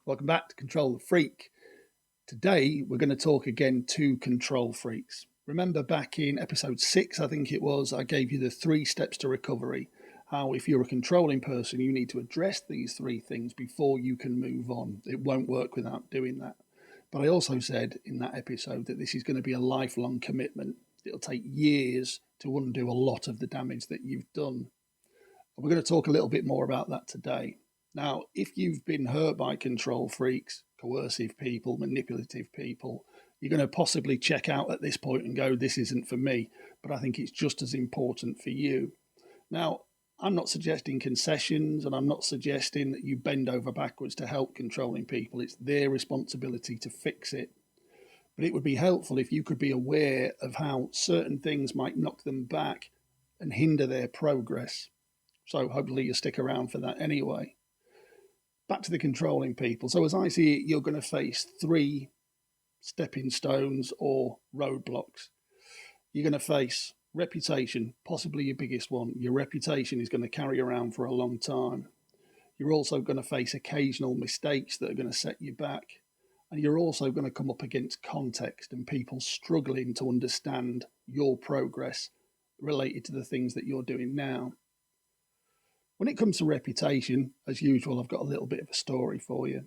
Welcome back to Control the Freak. Today, we're going to talk again to control freaks. Remember back in episode 6, I think it was, I gave you the 3 steps to recovery. How, if you're a controlling person, you need to address these 3 things before you can move on. It won't work without doing that. But I also said in that episode that this is going to be a lifelong commitment. It'll take years to undo a lot of the damage that you've done. And we're going to talk a little bit more about that today. Now, if you've been hurt by control freaks, coercive people, manipulative people, you're going to possibly check out at this point and go, this isn't for me. But I think it's just as important for you. Now, I'm not suggesting concessions, and I'm not suggesting that you bend over backwards to help controlling people. It's their responsibility to fix it. But it would be helpful if you could be aware of how certain things might knock them back and hinder their progress. So hopefully you stick around for that anyway. Back to the controlling people. So as I see it, you're going to face 3 stepping stones or roadblocks. You're going to face reputation, possibly your biggest one. Your reputation is going to carry around for a long time. You're also going to face occasional mistakes that are going to set you back. And you're also going to come up against context and people struggling to understand your progress related to the things that you're doing now. When it comes to reputation, as usual, I've got a little bit of a story for you.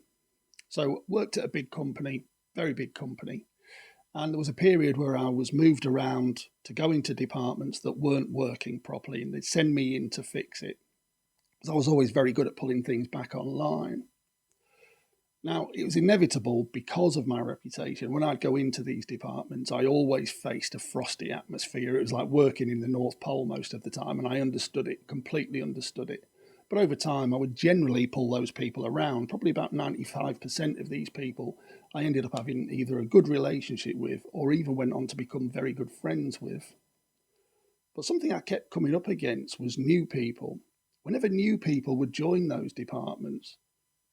So, worked at a big company, very big company, and there was a period where I was moved around to go into departments that weren't working properly, and they'd send me in to fix it. Because I was always very good at pulling things back online. Now, it was inevitable because of my reputation. When I'd go into these departments, I always faced a frosty atmosphere. It was like working in the North Pole most of the time, and I understood it, completely understood it. But over time, I would generally pull those people around. Probably about 95% of these people I ended up having either a good relationship with or even went on to become very good friends with. But something I kept coming up against was new people. Whenever new people would join those departments,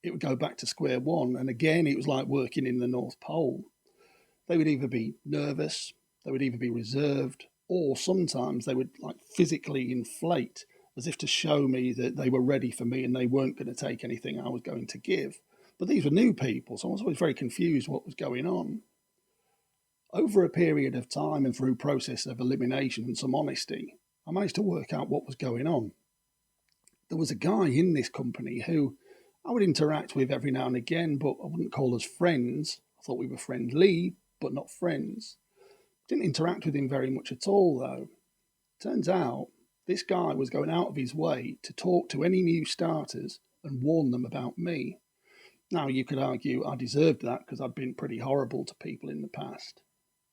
it would go back to square one. And again, it was like working in the North Pole. They would either be nervous, they would either be reserved, or sometimes they would like physically inflate as if to show me that they were ready for me and they weren't going to take anything I was going to give. But these were new people, so I was always very confused what was going on. Over a period of time and through process of elimination and some honesty, I managed to work out what was going on. There was a guy in this company who I would interact with every now and again, but I wouldn't call us friends. I thought we were friendly, but not friends. Didn't interact with him very much at all, though. Turns out this guy was going out of his way to talk to any new starters and warn them about me. Now, you could argue I deserved that because I'd been pretty horrible to people in the past.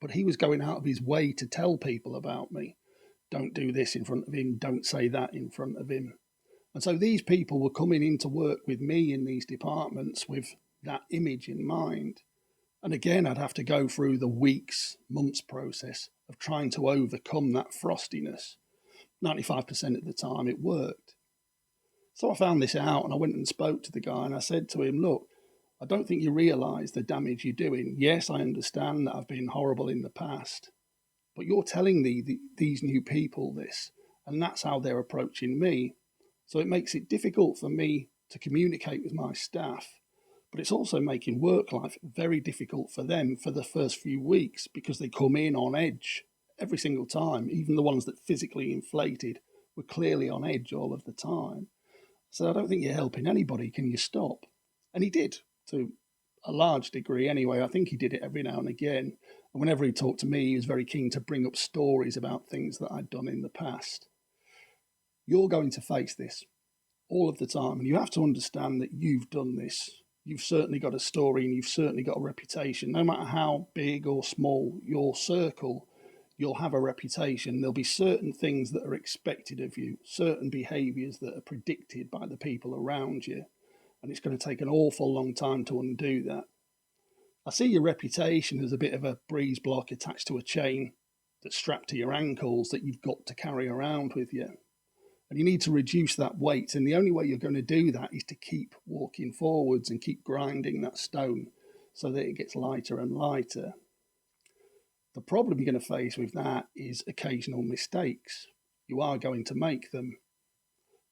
But he was going out of his way to tell people about me. Don't do this in front of him, don't say that in front of him. And so these people were coming in to work with me in these departments with that image in mind. And again, I'd have to go through the weeks, months process of trying to overcome that frostiness. 95% of the time it worked. So I found this out and I went and spoke to the guy and I said to him, look, I don't think you realise the damage you're doing. Yes, I understand that I've been horrible in the past, but you're telling these new people this, and that's how they're approaching me. So it makes it difficult for me to communicate with my staff, but it's also making work life very difficult for them for the first few weeks because they come in on edge every single time. Even the ones that physically inflated were clearly on edge all of the time. So I don't think you're helping anybody. Can you stop? And he did to a large degree anyway. I think he did it every now and again. And whenever he talked to me, he was very keen to bring up stories about things that I'd done in the past. You're going to face this all of the time. And you have to understand that you've done this. You've certainly got a story and you've certainly got a reputation. No matter how big or small your circle, you'll have a reputation. There'll be certain things that are expected of you, certain behaviours that are predicted by the people around you. And it's going to take an awful long time to undo that. I see your reputation as a bit of a breeze block attached to a chain that's strapped to your ankles that you've got to carry around with you. And you need to reduce that weight. And the only way you're going to do that is to keep walking forwards and keep grinding that stone so that it gets lighter and lighter. The problem you're going to face with that is occasional mistakes. You are going to make them.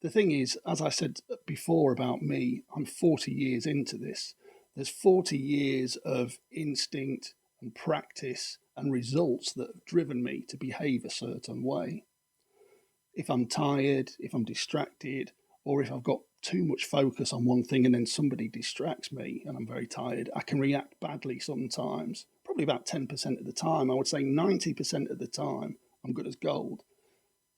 The thing is, as I said before about me, I'm 40 years into this. There's 40 years of instinct and practice and results that have driven me to behave a certain way. If I'm tired, if I'm distracted, or if I've got too much focus on one thing and then somebody distracts me and I'm very tired, I can react badly sometimes. Probably about 10% of the time. I would say 90% of the time, I'm good as gold.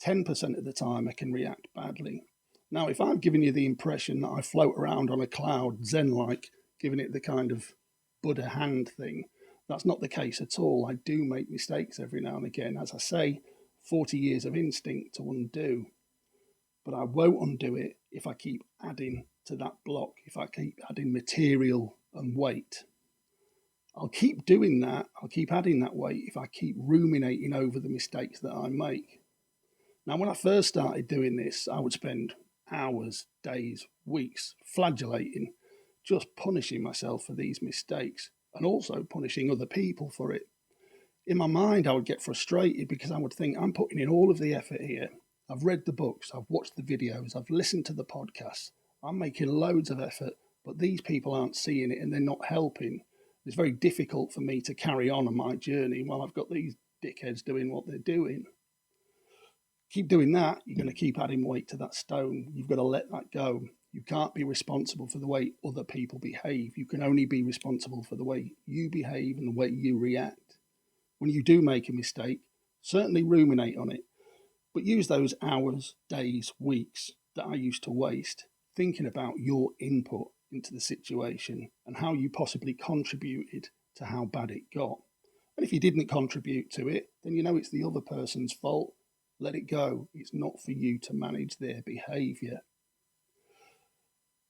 10% of the time, I can react badly. Now, if I've given you the impression that I float around on a cloud, Zen-like, giving it the kind of Buddha hand thing, that's not the case at all. I do make mistakes every now and again. As I say, 40 years of instinct to undo. But I won't undo it if I keep adding to that block, if I keep adding material and weight. I'll keep doing that, I'll keep adding that weight if I keep ruminating over the mistakes that I make. Now, when I first started doing this, I would spend hours, days, weeks flagellating, just punishing myself for these mistakes and also punishing other people for it. In my mind, I would get frustrated because I would think, I'm putting in all of the effort here. I've read the books, I've watched the videos, I've listened to the podcasts. I'm making loads of effort, but these people aren't seeing it and they're not helping. It's very difficult for me to carry on my journey while I've got these dickheads doing what they're doing. Keep doing that, you're going to keep adding weight to that stone. You've got to let that go. You can't be responsible for the way other people behave. You can only be responsible for the way you behave and the way you react. When you do make a mistake, certainly ruminate on it, but use those hours, days, weeks that I used to waste thinking about your input into the situation and how you possibly contributed to how bad it got. And if you didn't contribute to it, then you know it's the other person's fault. Let it go. It's not for you to manage their behaviour.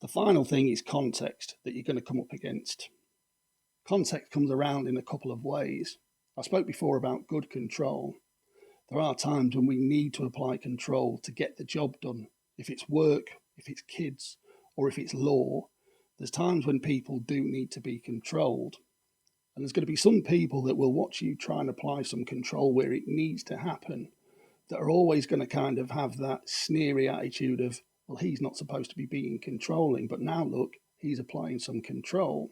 The final thing is context that you're going to come up against. Context comes around in a couple of ways. I spoke before about good control. There are times when we need to apply control to get the job done. If it's work, if it's kids, or if it's law, there's times when people do need to be controlled. And there's going to be some people that will watch you try and apply some control where it needs to happen, that are always going to kind of have that sneery attitude of, well, he's not supposed to be being controlling, but now look, he's applying some control.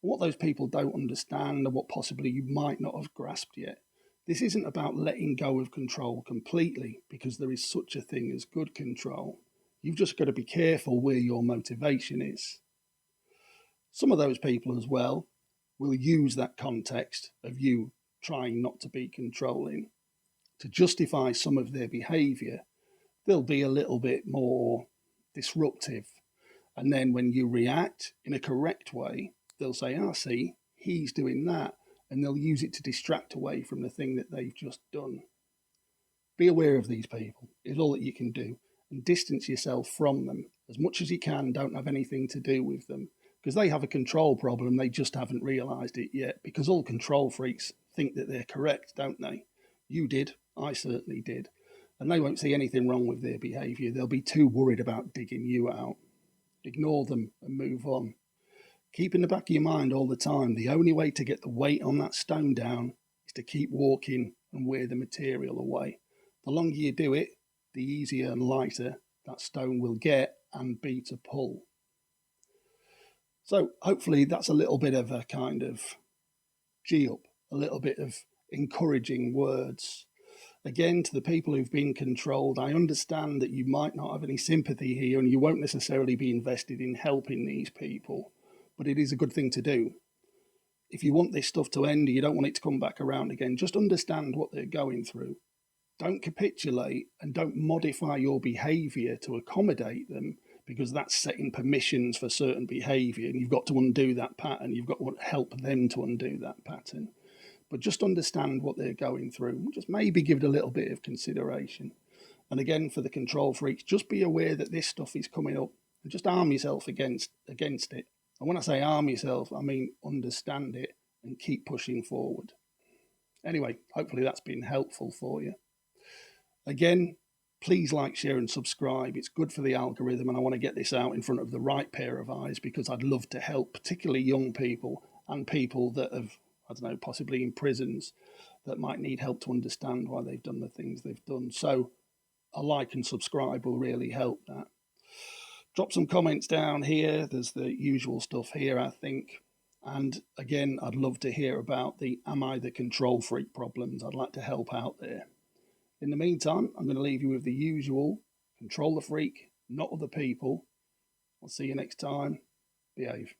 What those people don't understand, and what possibly you might not have grasped yet, this isn't about letting go of control completely, because there is such a thing as good control. You've just got to be careful where your motivation is. Some of those people as well will use that context of you trying not to be controlling to justify some of their behaviour. They'll be a little bit more disruptive. And then when you react in a correct way, they'll say, see, he's doing that. And they'll use it to distract away from the thing that they've just done. Be aware of these people is all that you can do, and distance yourself from them as much as you can. Don't have anything to do with them because they have a control problem. They just haven't realised it yet, because all control freaks think that they're correct, don't they? You did. I certainly did. And they won't see anything wrong with their behaviour. They'll be too worried about digging you out. Ignore them and move on. Keep in the back of your mind all the time, the only way to get the weight on that stone down is to keep walking and wear the material away. The longer you do it, the easier and lighter that stone will get and be to pull. So hopefully that's a little bit of a kind of G-up, a little bit of encouraging words. Again, to the people who've been controlled, I understand that you might not have any sympathy here and you won't necessarily be invested in helping these people, but it is a good thing to do. If you want this stuff to end, you don't want it to come back around again, just understand what they're going through. Don't capitulate and don't modify your behaviour to accommodate them, because that's setting permissions for certain behaviour and you've got to undo that pattern. You've got to help them to undo that pattern. But just understand what they're going through. Just maybe give it a little bit of consideration. And again, for the control freaks, just be aware that this stuff is coming up and just arm yourself against it. And when I say arm yourself, I mean understand it and keep pushing forward. Anyway, hopefully that's been helpful for you. Again, please like, share and subscribe. It's good for the algorithm, and I want to get this out in front of the right pair of eyes, because I'd love to help particularly young people and people that have, I don't know, possibly in prisons, that might need help to understand why they've done the things they've done. So a like and subscribe will really help that. Drop some comments down here. There's the usual stuff here, I think. And again, I'd love to hear about the am I the control freak problems. I'd like to help out there. In the meantime, I'm going to leave you with the usual control the freak, not other people. I'll see you next time. Behave.